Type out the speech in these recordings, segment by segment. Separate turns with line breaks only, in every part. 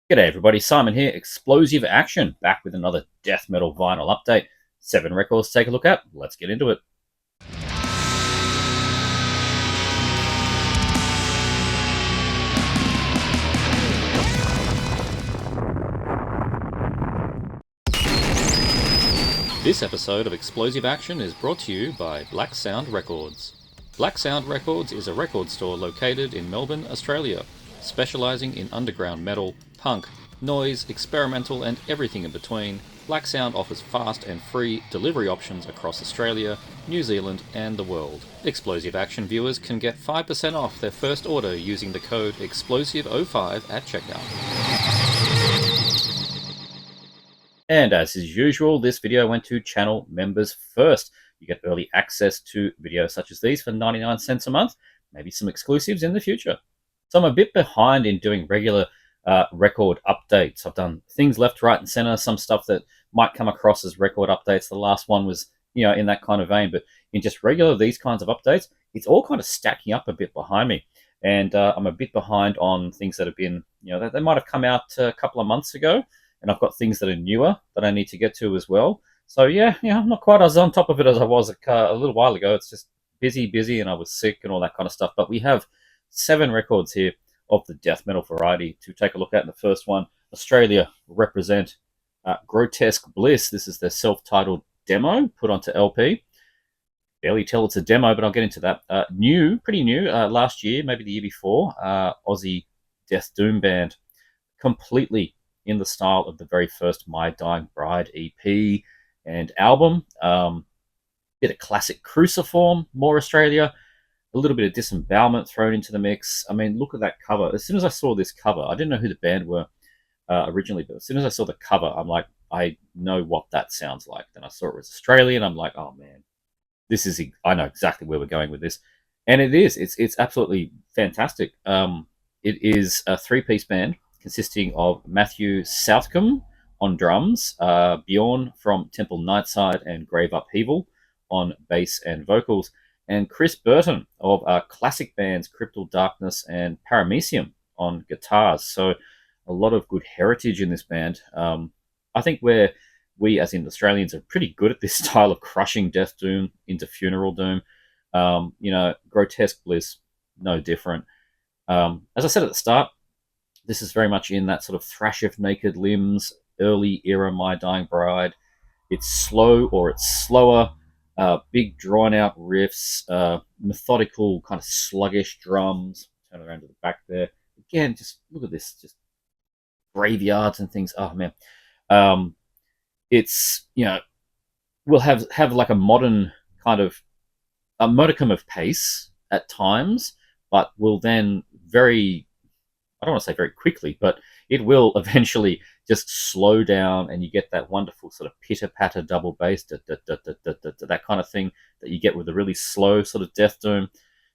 G'day everybody, Simon here, Explosive Action, back with another death metal vinyl update. 7 records to take a look at. Let's get into it. This episode of Explosive Action is brought to you by Blacksound Records. Blacksound Records is a record store located in Melbourne, Australia, specialising in underground metal, punk, noise, experimental and everything in between. Blacksound offers fast and free delivery options across Australia, New Zealand and the world. Explosive Action viewers can get 5% off their first order using the code EXPLOSIVE05 at checkout. And as is usual, this video went to channel members first. You get early access to videos such as these for 99 cents a month, maybe some exclusives in the future. So I'm a bit behind in doing regular record updates. I've done things left, right, and center, some stuff that might come across as record updates. The last one was, in that kind of vein, but in just regular, these kinds of updates, it's all kind of stacking up a bit behind me. And I'm a bit behind on things that have been, they might have come out a couple of months ago, and I've got things that are newer that I need to get to as well. So yeah, I'm not quite as on top of it as I was a little while ago. It's just busy, and I was sick and all that kind of stuff. But we have 7 records here of the death metal variety to take a look at. In the first one, Australia represent Grotesque Bliss. This is their self-titled demo put onto LP. Barely tell it's a demo, but I'll get into that. Pretty new, last year, maybe the year before, Aussie Death Doom band, completely in the style of the very first My Dying Bride EP and album. Bit of classic Cruciform, more Australia, a little bit of Disembowelment thrown into the mix. I mean, look at that cover. As soon as I saw this cover, I didn't know who the band were originally, but as soon as I saw the cover, I'm like, I know what that sounds like. Then I saw it was Australian. I'm like, oh man, I know exactly where we're going with this. And it is. It's absolutely fantastic. It is a 3-piece band consisting of Matthew Southcombe on drums, Bjorn from Temple Nightside and Grave Upheaval on bass and vocals, and Chris Burton of classic bands Cryptal Darkness and Paramecium on guitars. So a lot of good heritage in this band. I think we as in Australians are pretty good at this style of crushing death doom into funeral doom. Grotesque Bliss, no different. As I said at the start, this is very much in that sort of thrash of naked limbs, early era My Dying Bride. It's slow or it's slower, big drawn out riffs, methodical kind of sluggish drums. Turn around to the back there. Again, just look at this, just graveyards and things. Oh man. It's, we'll have like a modern kind of a modicum of pace at times, but will then I don't want to say very quickly, but it will eventually just slow down and you get that wonderful sort of pitter-patter double bass, that kind of thing that you get with a really slow sort of death doom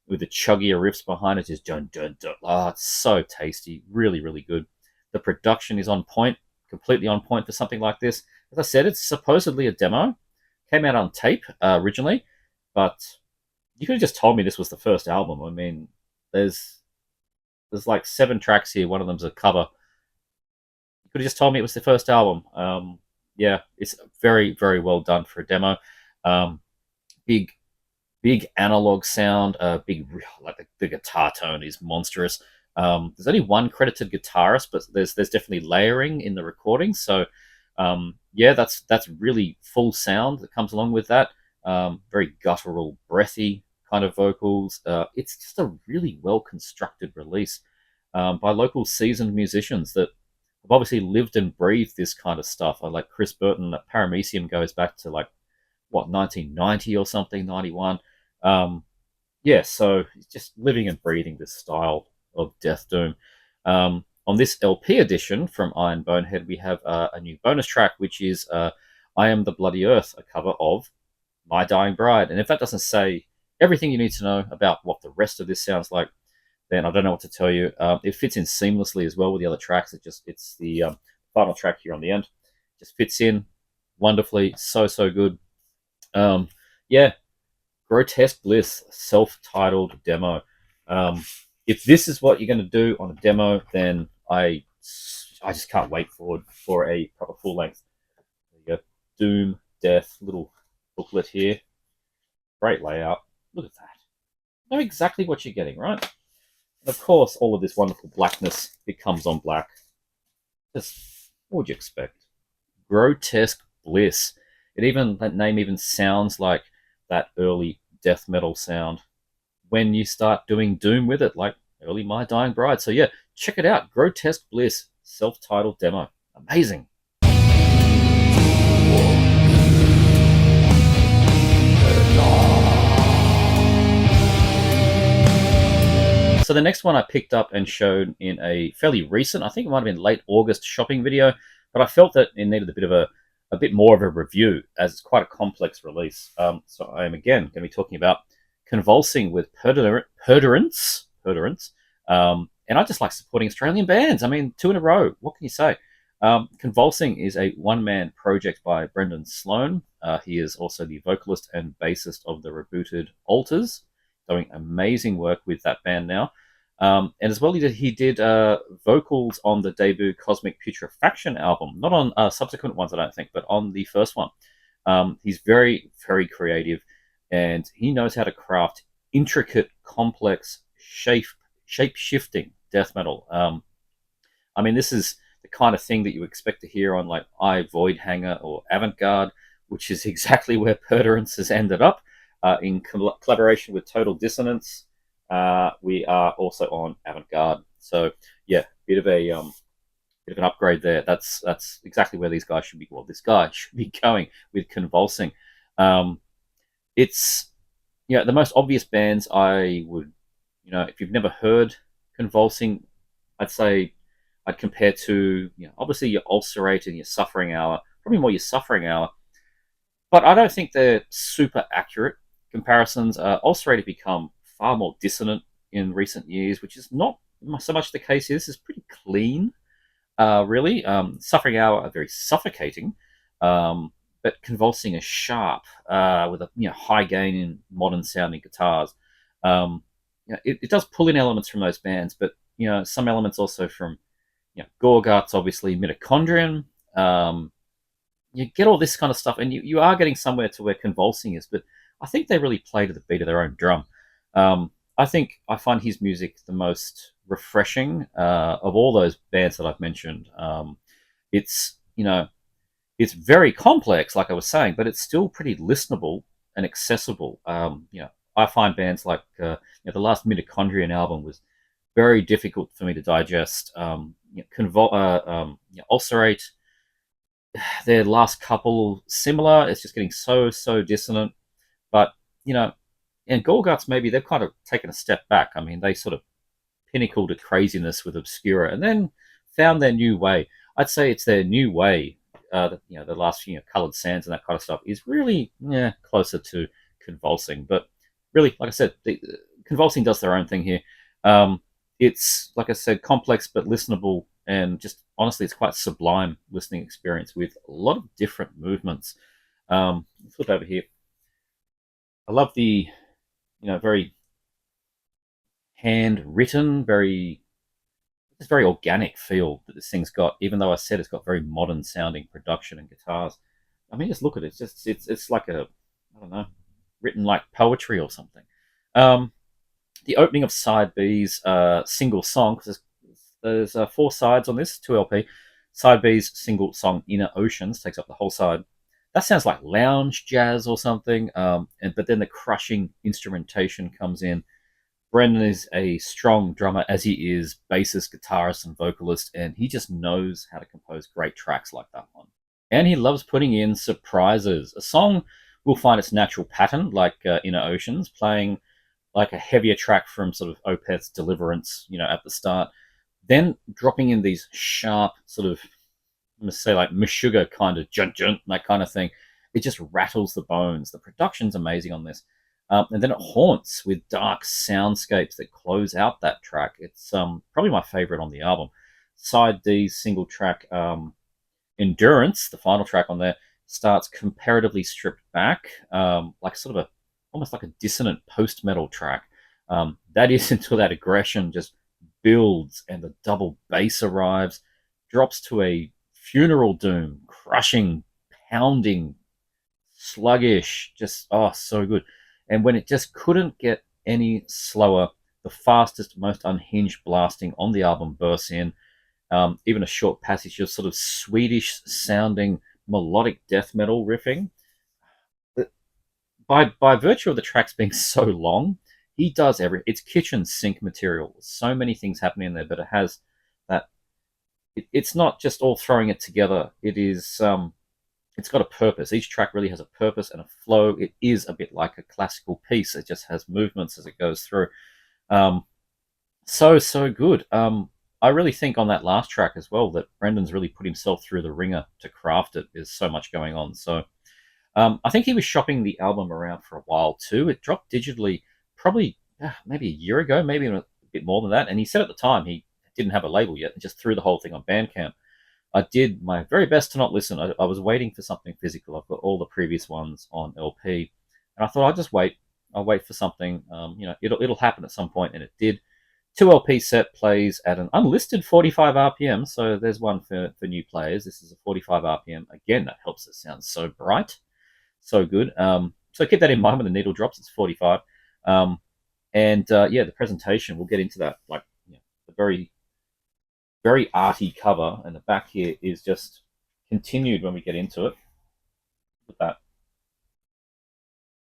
with the chuggier riffs behind it, just dun, dun, dun. Oh, it's so tasty. Really, really good. The production is on point, completely on point for something like this. As I said, it's supposedly a demo. Came out on tape originally, but you could have just told me this was the first album. I mean, there's like 7 tracks here. One of them's a cover. You could have just told me it was the first album. Yeah, it's very, very well done for a demo. Big analog sound. Like the guitar tone is monstrous. There's only one credited guitarist, but there's definitely layering in the recording. So yeah, that's really full sound that comes along with that. Very guttural, breathy kind of vocals. It's just a really well constructed release by local seasoned musicians that have obviously lived and breathed this kind of stuff. I like Chris Burton at Paramecium goes back to 1990 or something, 91. Yeah, so just living and breathing this style of death doom. On this LP edition from Iron Bonehead, we have a new bonus track, which is I Am the Bloody Earth, a cover of My Dying Bride. And if that doesn't say everything you need to know about what the rest of this sounds like, then I don't know what to tell you. It fits in seamlessly as well with the other tracks. It's the final track here on the end. Just fits in wonderfully. So good. Yeah, Grotesque Bliss, self-titled demo. If this is what you're going to do on a demo, then I I just can't wait for a proper full length. There you go. Doom, Death, little booklet here. Great layout. Look at that. Know exactly what you're getting, right? And of course, all of this wonderful blackness, it comes on black. Just, what would you expect? Grotesque Bliss. That name even sounds like that early death metal sound when you start doing doom with it, like early My Dying Bride. So yeah, check it out. Grotesque Bliss, self-titled demo. Amazing. So the next one I picked up and showed in a fairly recent, I think it might have been late August shopping video, but I felt that it needed a bit more of a review as it's quite a complex release. So I am again going to be talking about Convulsing with Perdurance. And I just like supporting Australian bands. I mean, 2 in a row. What can you say? Convulsing is a one-man project by Brendan Sloan. He is also the vocalist and bassist of the rebooted Alters, doing amazing work with that band now. And as well, he did vocals on the debut Cosmic Putrefaction album. Not on subsequent ones, I don't think, but on the first one. He's very, very creative, and he knows how to craft intricate, complex, shape-shifting death metal. I mean, this is the kind of thing that you expect to hear on like Voidhanger or Avantgarde, which is exactly where Perdurance has ended up. In collaboration with Total Dissonance, we are also on Avantgarde. So yeah, bit of an upgrade there. That's exactly where these guys should be. Well, this guy should be going with Convulsing. It's the most obvious bands I would, if you've never heard Convulsing, I'd say I'd compare to obviously your Ulcerate and your Suffering Hour, probably more your Suffering Hour, but I don't think they're super accurate comparisons. Ulcerate have become far more dissonant in recent years, which is not so much the case here. This is pretty clean, really. Suffering Hour are very suffocating, but Convulsing is sharp with a high gain in modern sounding guitars. It does pull in elements from those bands, but some elements also from Gorguts, obviously Mitochondrion. You get all this kind of stuff, and you are getting somewhere to where Convulsing is, but I think they really play to the beat of their own drum. I find his music the most refreshing of all those bands that I've mentioned. It's it's very complex, like I was saying, but it's still pretty listenable and accessible. I find bands like the last Mitochondrion album was very difficult for me to digest. Ulcerate, their last couple similar. It's just getting so dissonant. But and Gorguts, maybe they've kind of taken a step back. I mean, they sort of pinnacled at craziness with Obscura and then found their new way. I'd say it's their new way. The last few Coloured Sands and that kind of stuff is really closer to Convulsing. But really, like I said, Convulsing does their own thing here. It's, like I said, complex but listenable, and just honestly, it's quite sublime listening experience with a lot of different movements. Flip over here. I love the, very handwritten, very organic feel that this thing's got. Even though I said it's got very modern sounding production and guitars. I mean, just look at it. It's like I don't know, written like poetry or something. The opening of side B's single song, because there's 4 sides on this 2 LP. Side B's single song Inner Oceans takes up the whole side. That sounds like lounge jazz or something. But then the crushing instrumentation comes in. Brendan is a strong drummer, as he is bassist, guitarist, and vocalist, and he just knows how to compose great tracks like that one. And he loves putting in surprises. A song will find its natural pattern, like Inner Oceans, playing like a heavier track from sort of Opeth's Deliverance, at the start, then dropping in these sharp sort of, let's say, like Meshuggah kind of junt, that kind of thing. It just rattles the bones. The production's amazing on this. And then it haunts with dark soundscapes that close out that track. It's probably my favorite on the album. Side D's single track, Endurance, the final track on there, starts comparatively stripped back, like sort of almost like a dissonant post-metal track. That is until that aggression just builds and the double bass arrives, drops to a funeral doom, crushing, pounding, sluggish, just so good. And when it just couldn't get any slower, the fastest, most unhinged blasting on the album bursts in. Even a short passage of sort of Swedish sounding melodic death metal riffing. By virtue of the tracks being so long, he does it's kitchen sink material. So many things happening in there, but it has that. It's not just all throwing it together. It is. It's got a purpose. Each track really has a purpose and a flow. It is a bit like a classical piece. It just has movements as it goes through. So good. I really think on that last track as well that Brendan's really put himself through the ringer to craft it. There's so much going on. So I think he was shopping the album around for a while too. It dropped digitally probably maybe a year ago, maybe a bit more than that. And he said at the time he didn't have a label yet and just threw the whole thing on Bandcamp. I did my very best to not listen. I was waiting for something physical. I've got all the previous ones on LP, and I thought I'll just wait. I'll wait for something. It'll happen at some point, and it did. 2 LP set plays at an unlisted 45 RPM, so there's one for new players. This is a 45 RPM. Again, that helps it sound so bright, so good. So keep that in mind when the needle drops. It's 45, the presentation. We'll get into that. The very arty cover, and the back here is just continued when we get into it. With that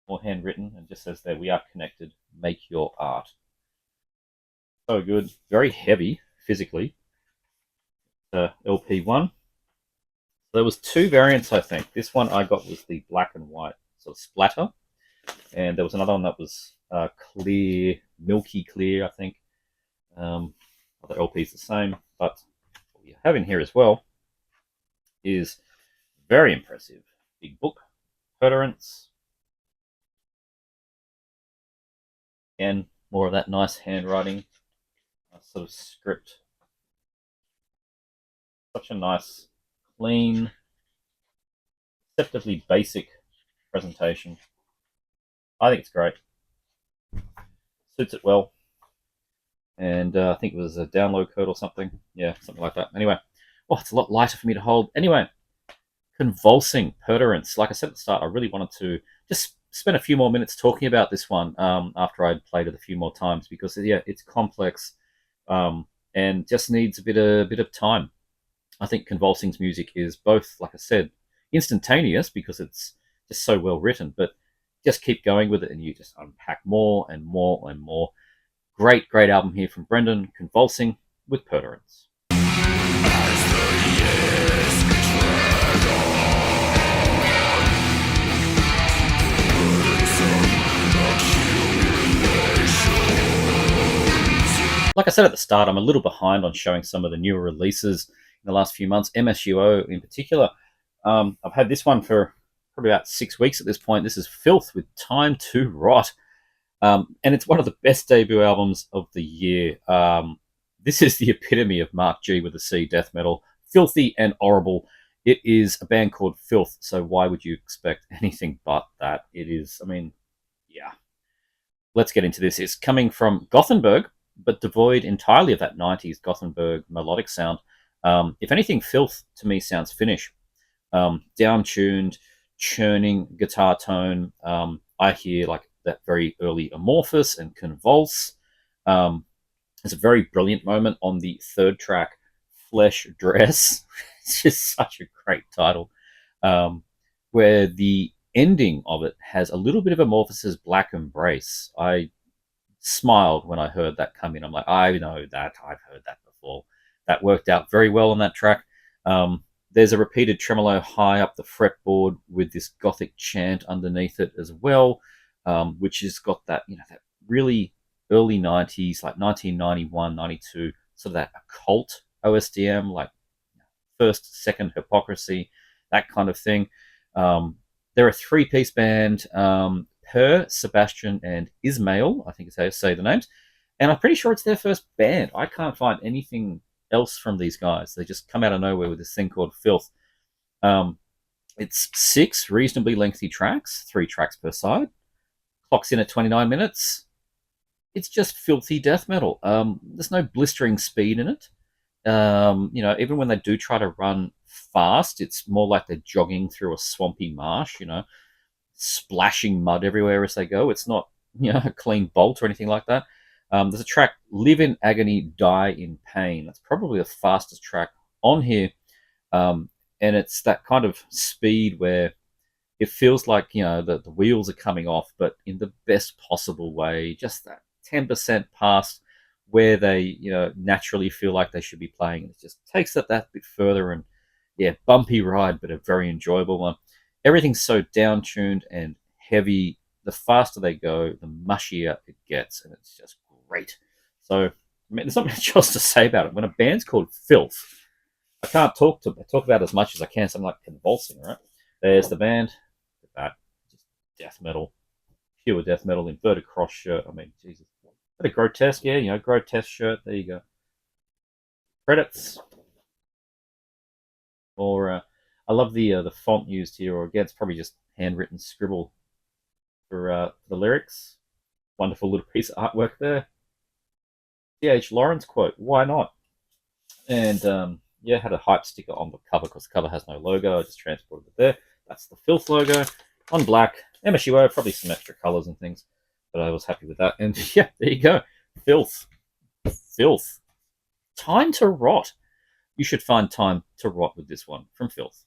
more handwritten, and just says there, "We are connected. Make your art." So good, very heavy physically. LP1. There was 2 variants, I think. This one I got was the black and white sort of splatter, and there was another one that was clear, milky clear, I think. Other LP's the same, but what you have in here as well is very impressive. Big book, Perturance, and more of that nice handwriting, sort of script. Such a nice, clean, deceptively basic presentation. I think it's great. Suits it well. And I think it was a download code or something. Yeah, something like that. Anyway, it's a lot lighter for me to hold. Anyway, Convulsing, Perturance. Like I said at the start, I really wanted to just spend a few more minutes talking about this one after I'd played it a few more times, because it's complex and just needs a bit of time. I think Convulsing's music is both, like I said, instantaneous because it's just so well written, but just keep going with it and you just unpack more and more and more. Great album here from Brendan, Convulsing with Perturance. Like I said at the start, I'm a little behind on showing some of the newer releases in the last few months, MSUO in particular. I've had this one for probably about 6 weeks at this point. This is Filth with Time to Rot. And it's one of the best debut albums of the year. This is the epitome of Mark G with a C death metal. Filthy and horrible. It is a band called Filth, so why would you expect anything but that? It is, yeah. Let's get into this. It's coming from Gothenburg, but devoid entirely of that 90s Gothenburg melodic sound. If anything, Filth to me sounds Finnish. Down-tuned, churning guitar tone. I hear like that very early Amorphous and Convulse. There's a very brilliant moment on the 3rd track, Flesh Dress. It's just such a great title, where the ending of it has a little bit of Amorphous's Black Embrace. I smiled when I heard that come in. I'm like, I know that. I've heard that before. That worked out very well on that track. There's a repeated tremolo high up the fretboard with this gothic chant underneath it as well, which has got that, that really early 90s, like 1991, 92, sort of that occult OSDM, like First, Second Hypocrisy, that kind of thing. They're a 3-piece band, Per, Sebastian, and Ismail, I think is how you say the names. And I'm pretty sure it's their first band. I can't find anything else from these guys. They just come out of nowhere with this thing called Filth. It's 6 reasonably lengthy tracks, 3 tracks per side. Clocks in at 29 minutes. It's just filthy death metal. There's no blistering speed in it. Even when they do try to run fast, it's more like they're jogging through a swampy marsh, splashing mud everywhere as they go. It's not, a clean bolt or anything like that. There's a track, Live in Agony, Die in Pain. That's probably the fastest track on here. And it's that kind of speed where it feels like, the wheels are coming off, but in the best possible way, just that 10% past where they, naturally feel like they should be playing. It just takes it that bit further, and yeah, bumpy ride, but a very enjoyable one. Everything's so down tuned and heavy. The faster they go, the mushier it gets, and it's just great. So, I mean, there's not much else to say about it. When a band's called Filth, I can't talk about as much as I can. Something like Convulsing, right? There's the band. That just death metal, pure death metal, inverted cross shirt. I mean, Jesus. But a grotesque, yeah, grotesque shirt. There you go. Credits. Or I love the font used here, or again, it's probably just handwritten scribble for the lyrics. Wonderful little piece of artwork there. C.H. Lawrence quote, why not? And had a hype sticker on the cover because the cover has no logo. I just transported it there. That's the Filth logo on black. MSUO, probably some extra colors and things, but I was happy with that. And yeah, there you go. Filth. Filth. Time to Rot. You should find time to rot with this one from Filth.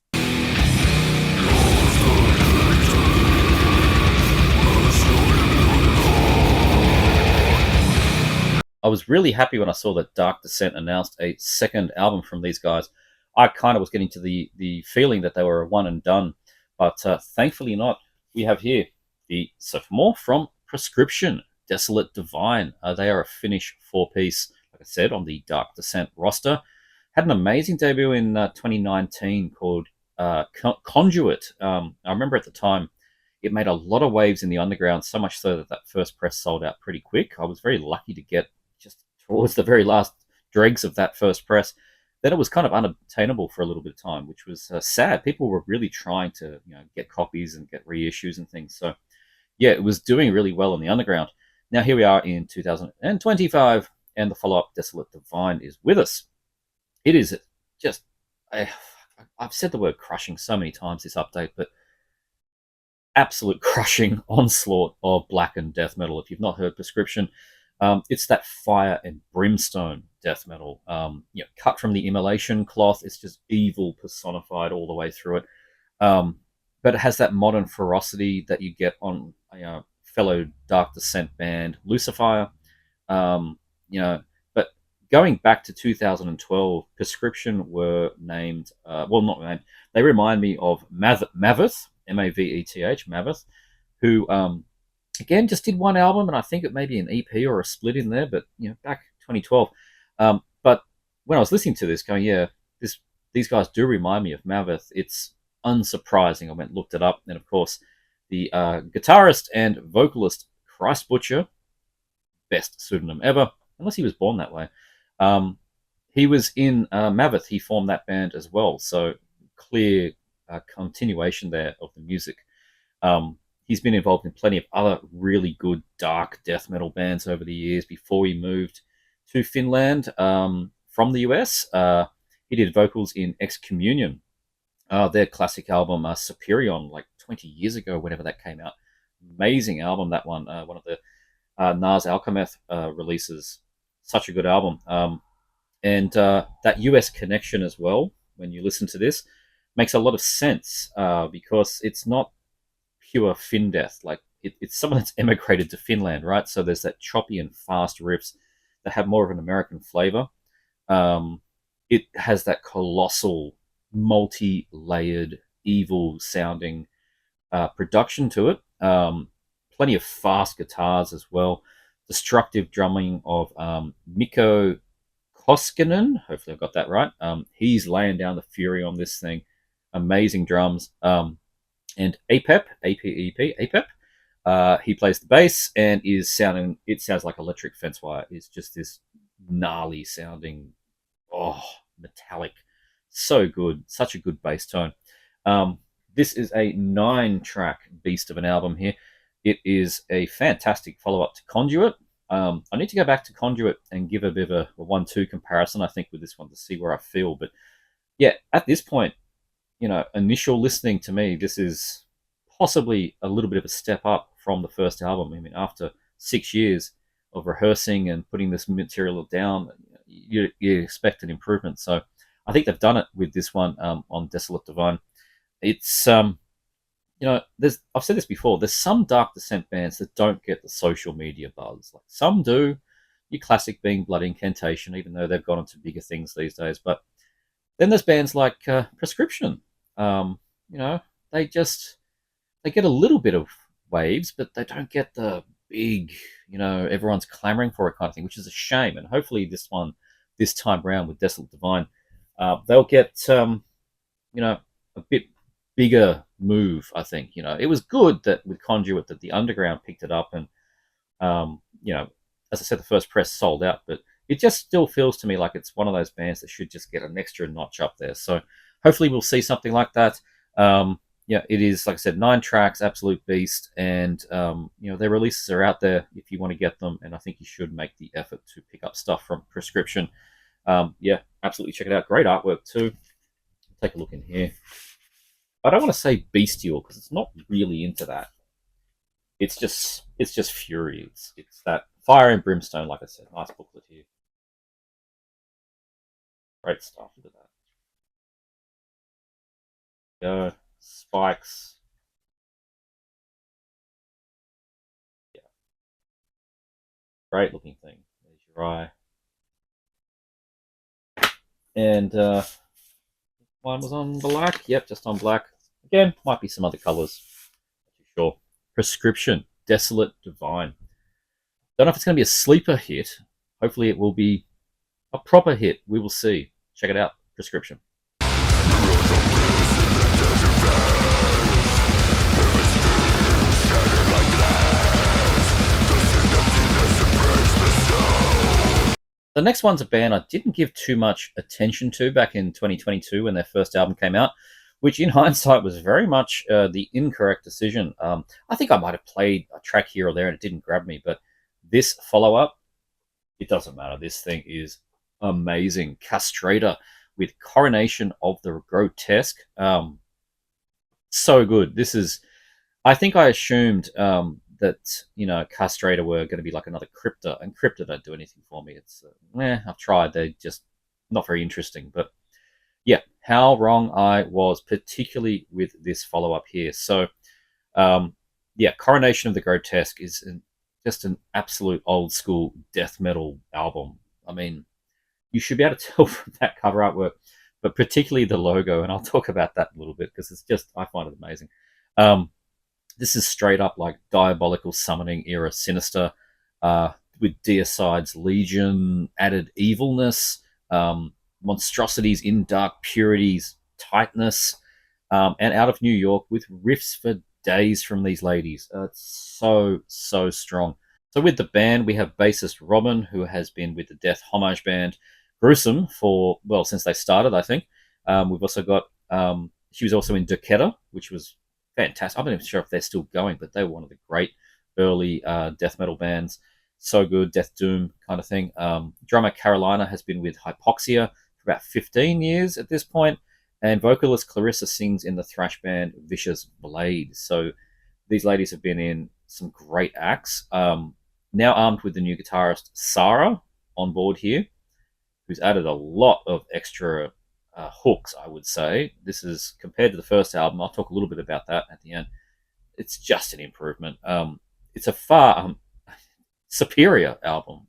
I was really happy when I saw that Dark Descent announced a second album from these guys. I kind of was getting to the feeling that they were a one and done, but thankfully not. We have here the sophomore from Proscription, Desolate Divine. They are a Finnish four-piece, like I said, on the Dark Descent roster. Had an amazing debut in 2019 called Conduit. I remember at the time it made a lot of waves in the underground, so much so that that first press sold out pretty quick. I was very lucky to get just towards the very last dregs of that first press. Then it was kind of unobtainable for a little bit of time, which was sad. People were really trying to get copies and get reissues and things. So yeah, it was doing really well in the underground. Now here we are in 2025, and the follow-up Desolate Divine is with us. It is just, I've said the word crushing so many times this update, but absolute crushing onslaught of black and death metal. If you've not heard Prescription, it's that fire and brimstone death metal, cut from the immolation cloth. It's just evil personified all the way through it. But it has that modern ferocity that you get on a fellow Dark Descent band, Lucifer. But going back to 2012, Prescription were named, not named, they remind me of Maveth, Maveth, Maveth, who again just did one album, and I think it may be an EP or a split in there, but back 2012. But when I was listening to this, going, these guys do remind me of Maveth. It's unsurprising. I went and looked it up, and of course, the guitarist and vocalist Christ Butcher, best pseudonym ever, unless he was born that way. He was in Maveth. He formed that band as well, so clear continuation there of the music. He's been involved in plenty of other really good dark death metal bands over the years before he moved to Finland from the US. He did vocals in Excommunion, their classic album Superion, like 20 years ago, whenever that came out. Amazing album, that one. One of the Nars Alchemeth releases. Such a good album. And that US connection as well, when you listen to this, makes a lot of sense because it's not pure Finn death. Like it's someone that's emigrated to Finland, right? So there's that choppy and fast riffs that have more of an American flavor. It has that colossal, multi-layered, evil-sounding production to it. Plenty of fast guitars as well. Destructive drumming of Mikko Koskinen. Hopefully I got that right. He's laying down the fury on this thing. Amazing drums. And Apep, A-P-E-P, Apep, he plays the bass and it sounds like electric fence wire. It's just this gnarly sounding, metallic. So good. Such a good bass tone. This is a 9-track beast of an album here. It is a fantastic follow-up to Conduit. I need to go back to Conduit and give a bit of a 1-2 comparison, I think, with this one to see where I feel. But yeah, at this point, initial listening to me, this is possibly a little bit of a step up from the first album. I mean, after 6 years of rehearsing and putting this material down, you expect an improvement. So I think they've done it with this one on Desolate Divine. It's there's I've said this before. There's some Dark Descent bands that don't get the social media buzz. Like some do. Your classic being Blood Incantation, even though they've gone into bigger things these days. But then there's bands like Proscription. Um, you know, they get a little bit of waves, but they don't get the big, everyone's clamoring for it kind of thing, which is a shame. And hopefully this time around with Desolate Divine, they'll get a bit bigger move. I think it was good that with Conduit that the underground picked it up, and as I said, the first press sold out, but it just still feels to me like it's one of those bands that should just get an extra notch up there. So hopefully we'll see something like that. It is, like I said, 9 tracks, absolute beast, and their releases are out there if you want to get them, and I think you should make the effort to pick up stuff from Proscription. Absolutely check it out. Great artwork too. Take a look in here. I don't want to say bestial because it's not really into that. It's just fury. It's that fire and brimstone, like I said. Nice booklet here. Great stuff. Look at that. Go. Spikes. Yeah. Great looking thing. There's your eye. And one was on black. Yep, just on black. Again, might be some other colors. Not too sure. Proscription. Desolate Divine. Don't know if it's going to be a sleeper hit. Hopefully it will be a proper hit. We will see. Check it out. Proscription. The next one's a band I didn't give too much attention to back in 2022 when their first album came out, which in hindsight was very much the incorrect decision. I think I might have played a track here or there and it didn't grab me, but this follow-up, it doesn't matter. This thing is amazing. Castrator with Coronation of the Grotesque. So good. I think I assumed that Castrator were going to be like another Crypta, and Crypta don't do anything for me. It's I've tried, they're just not very interesting. But yeah, how wrong I was, particularly with this follow up here. So Coronation of the Grotesque is just an absolute old school death metal album. I mean, you should be able to tell from that cover artwork, but particularly the logo, and I'll talk about that a little bit because I find it amazing. This is straight up like Diabolical Summoning era Sinister, with Deicide's Legion, added evilness, monstrosities in dark purities, tightness, and Out of New York with riffs for days from these ladies. It's so strong. So with the band, we have bassist Robin, who has been with the death homage band Gruesome since they started, I think. We've also got, she was also in Deceta, which was fantastic. I'm not even sure if they're still going, but they were one of the great early death metal bands. So good, Death Doom kind of thing. Drummer Carolina has been with Hypoxia for about 15 years at this point, and vocalist Clarissa sings in the thrash band Vicious Blade. So these ladies have been in some great acts. Now armed with the new guitarist Sarah on board here, who's added a lot of extra hooks, I would say. This is, compared to the first album, I'll talk a little bit about that at the end. It's just an improvement. It's a far superior album.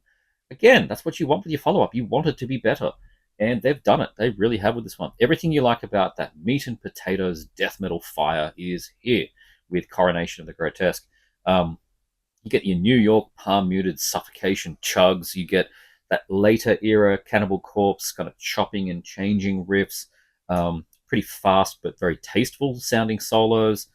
Again, that's what you want with your follow-up. You want it to be better. And they've done it. They really have with this one. Everything you like about that meat and potatoes death metal fire is here with Coronation of the Grotesque. You get your New York palm-muted suffocation chugs. You get that later era Cannibal Corpse kind of chopping and changing riffs, pretty fast but very tasteful sounding solos,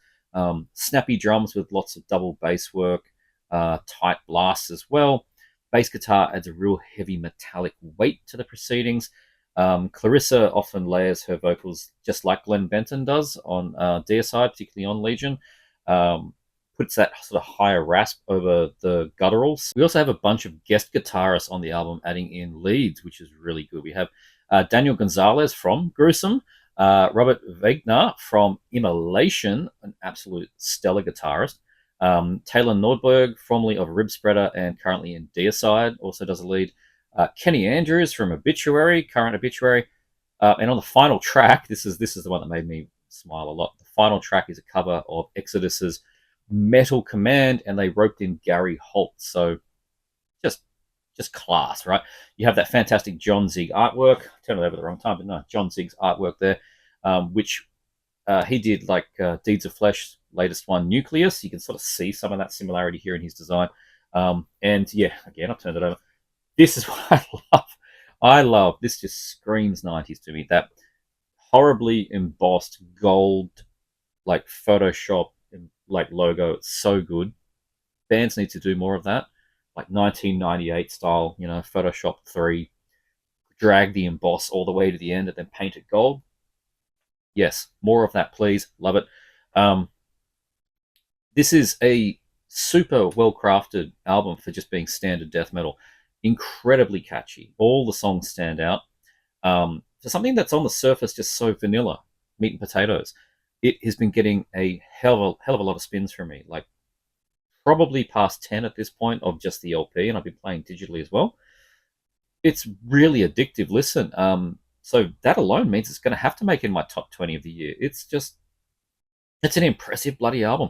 snappy drums with lots of double bass work, tight blasts as well. Bass guitar adds a real heavy metallic weight to the proceedings. Clarissa often layers her vocals just like Glenn Benton does on Deicide, particularly on Legion, puts that sort of higher rasp over the gutturals. We also have a bunch of guest guitarists on the album adding in leads, which is really good. We have Daniel Gonzalez from Gruesome, Robert Wegner from Immolation, an absolute stellar guitarist. Taylor Nordberg, formerly of Rib Spreader and currently in Deicide, also does a lead. Kenny Andrews from Obituary, current Obituary. And on the final track, this is the one that made me smile a lot. The final track is a cover of Exodus's Metal Command, and they roped in Gary Holt. So just class, right? You have that fantastic John Zig artwork. Turned it over the wrong time, but no, John Zig's artwork there, which he did like Deeds of Flesh, latest one, Nucleus. You can sort of see some of that similarity here in his design. And yeah, again, I've turned it over. This is what I love. I love this. Just screams 90s to me. That horribly embossed gold, like Photoshop, like logo. It's so good. Bands need to do more of that, like 1998 style. You know, Photoshop 3, drag the emboss all the way to the end, and then paint it gold. Yes, more of that, please. Love it. This is a super well-crafted album for just being standard death metal. Incredibly catchy. All the songs stand out. For something that's on the surface just so vanilla, meat and potatoes, it has been getting a hell of a lot of spins from me. Like probably past 10 at this point of just the LP, and I've been playing digitally as well. It's really addictive listen. So that alone means it's going to have to make in my top 20 of the year. It's an impressive bloody album.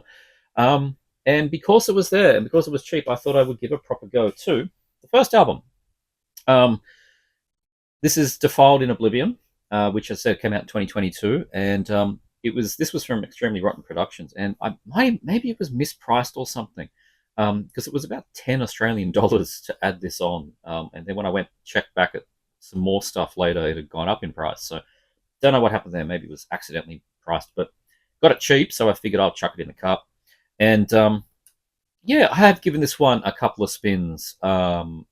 And because it was there and because it was cheap, I thought I would give a proper go to the first album. This is Defiled in Oblivion, which I said came out in 2022, and this was from Extremely Rotten Productions, and maybe it was mispriced or something, because it was about 10 Australian dollars to add this on, and then when I went checked back at some more stuff later, it had gone up in price. So don't know what happened there. Maybe it was accidentally priced, but got it cheap, so I figured I'll chuck it in the cup. And yeah, I have given this one a couple of spins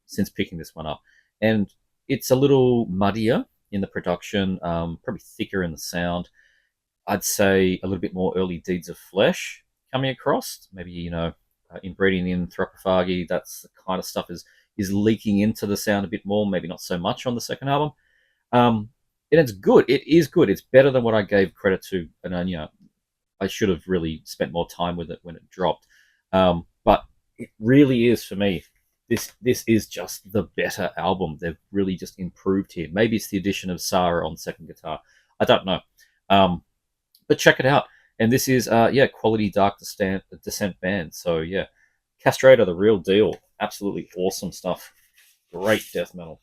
since picking this one up, and it's a little muddier in the production, probably thicker in the sound. I'd say a little bit more early Deeds of Flesh coming across. Maybe, you know, inbreeding in Thropophagy, that's the kind of stuff is leaking into the sound a bit more, maybe not so much on the second album. And it's good. It is good. It's better than what I gave credit to. And, you know, I should have really spent more time with it when it dropped. But it really is, for me, this is just the better album. They've really just improved here. Maybe it's the addition of Sarah on second guitar. I don't know. But check it out. And this is, quality Dark Descent band. So, yeah, Castrator, the real deal. Absolutely awesome stuff. Great death metal.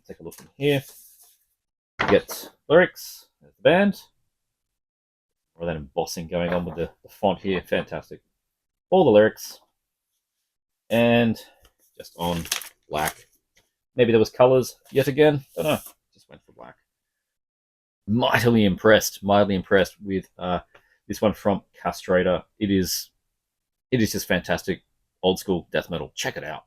Take a look in here. You get lyrics. There's the band. Or that embossing going on with the font here. Fantastic. All the lyrics. And just on black. Maybe there was colors yet again. Don't know. Just went for black. Mildly impressed with this one from Castrator. It is just fantastic. Old school death metal. Check it out.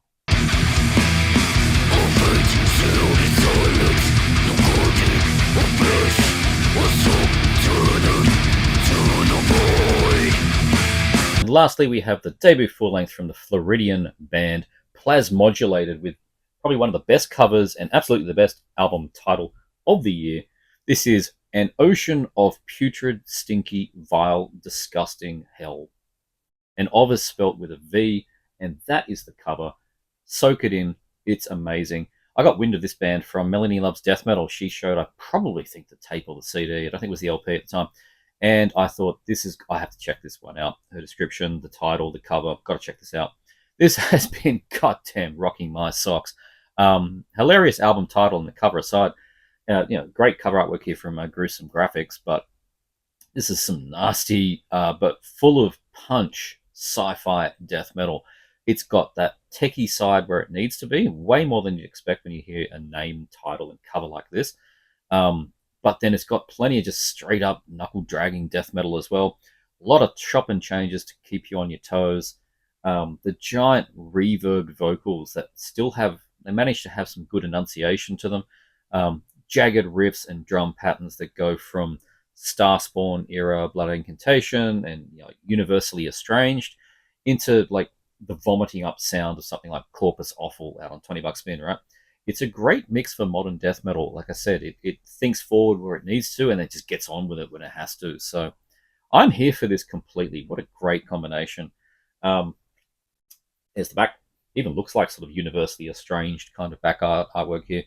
And lastly, we have the debut full length from the Floridian band, Plasmodulated, with probably one of the best covers and absolutely the best album title of the year. This is An Ocean of Putrid, Stinky, Vile, Disgusting Hell. And of is spelt with a V, and that is the cover. Soak it in. It's amazing. I got wind of this band from Melanie Loves Death Metal. She showed, I probably think, the tape or the CD. I don't think it was the LP at the time. And I thought, I have to check this one out. Her description, the title, the cover, got to check this out. This has been goddamn rocking my socks. Hilarious album title and the cover aside. Great cover artwork here from Gruesome Graphics, but this is some nasty, but full of punch sci-fi death metal. It's got that techie side where it needs to be, way more than you'd expect when you hear a name, title, and cover like this. But then it's got plenty of just straight up knuckle dragging death metal as well. A lot of chop and changes to keep you on your toes. The giant reverb vocals that they manage to have some good enunciation to them. Jagged riffs and drum patterns that go from Starspawn era Blood Incantation and Universally Estranged into like the vomiting up sound of something like Corpus Awful out on 20 bucks spin, right? It's a great mix for modern death metal. Like I said, it thinks forward where it needs to and it just gets on with it when it has to. So I'm here for this completely. What a great combination. There's the back. Even looks like sort of universally estranged kind of back artwork here.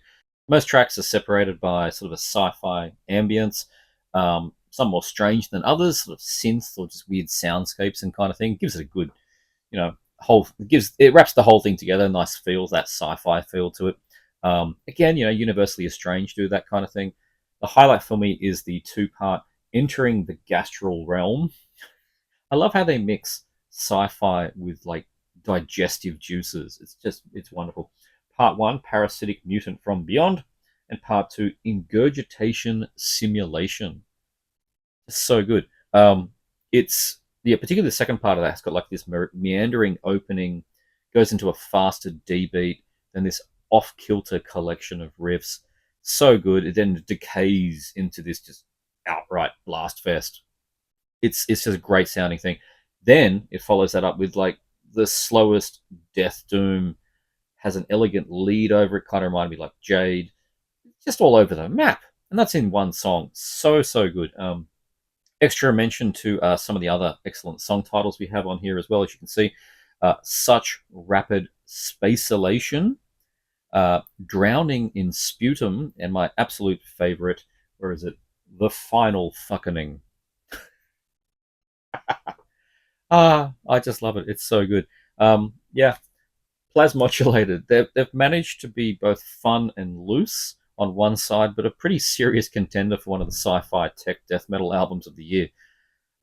Most tracks are separated by sort of a sci-fi ambience. Some more strange than others, sort of synth or just weird soundscapes and kind of thing. Gives it a good, whole. It wraps the whole thing together. Nice feel, that sci-fi feel to it. Again, universally estranged do that kind of thing. The highlight for me is the two-part entering the gastral realm. I love how they mix sci-fi with like digestive juices. It's wonderful. Part 1, parasitic mutant from beyond, and part 2, ingurgitation simulation. It's so good. It's particularly the second part of that has got like this meandering opening, goes into a faster D beat, then this off-kilter collection of riffs. So good. It then decays into this just outright blast fest. It's just a great sounding thing. Then it follows that up with like the slowest death doom, has an elegant lead over it, kind of reminded me like Jade, just all over the map, and that's in one song. So good. Extra mention to some of the other excellent song titles we have on here as well. As you can see, Such Rapid Spacellation, Drowning in Sputum, and my absolute favorite, where is it? The Final Fuckening. I just love it. It's so good. Yeah, Plasmodulated. They've managed to be both fun and loose on one side, but a pretty serious contender for one of the sci-fi tech death metal albums of the year.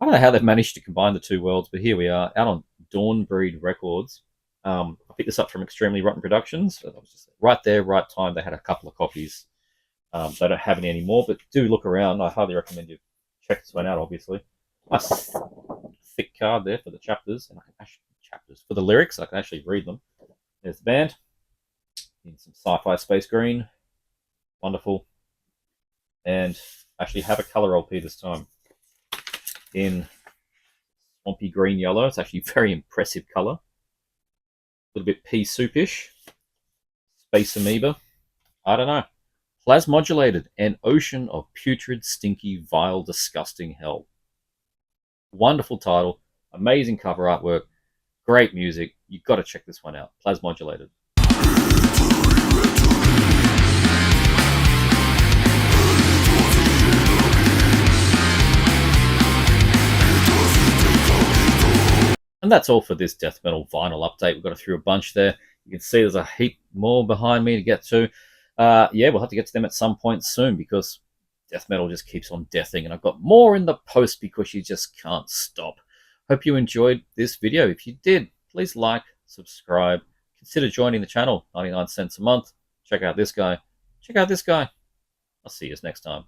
I don't know how they've managed to combine the two worlds, but here we are, out on Dawnbreed Records. I picked this up from Extremely Rotten Productions. I was just right there, right time. They had a couple of copies. They don't have any anymore, but do look around. I highly recommend you check this one out, obviously. Nice thick card there for the chapters, and I can actually for the lyrics. I can actually read them. There's the band in some sci-fi space green, wonderful, and actually have a color LP this time in swampy green yellow. It's actually very impressive color, a little bit pea soupish, space amoeba. I don't know. Plasmodulated, an ocean of putrid, stinky, vile, disgusting hell. Wonderful title, amazing cover artwork, great music. You've got to check this one out. Plasmodulated. And that's all for this death metal vinyl update. We've got through a bunch there. You can see there's a heap more behind me to get to. Yeah, we'll have to get to them at some point soon because death metal just keeps on deathing, and I've got more in the post because you just can't stop. Hope you enjoyed this video. If you did, please like, subscribe, consider joining the channel. 99 cents a month. Check out this guy. Check out this guy. I'll see you next time.